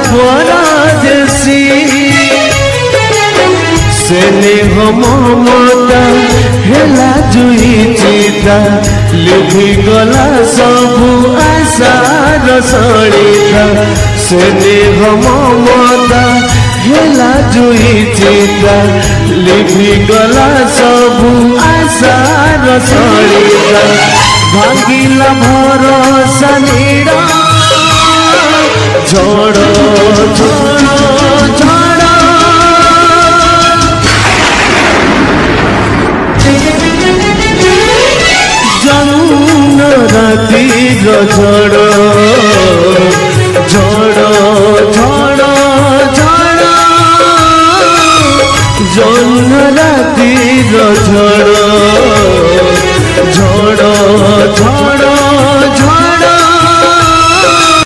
परादेसी स्नेह ममता हेला जुई चिता लिखि गला सबु आशार सड़िता स्नेह ममता हेला जुई चिता लिखि गला सबु आशार सड़िता भांगिला भरोसा नीड़ा झड़ झड़ झड़ जमुन राति झड़ झड़ झड़ झड़ जमुन राति झड़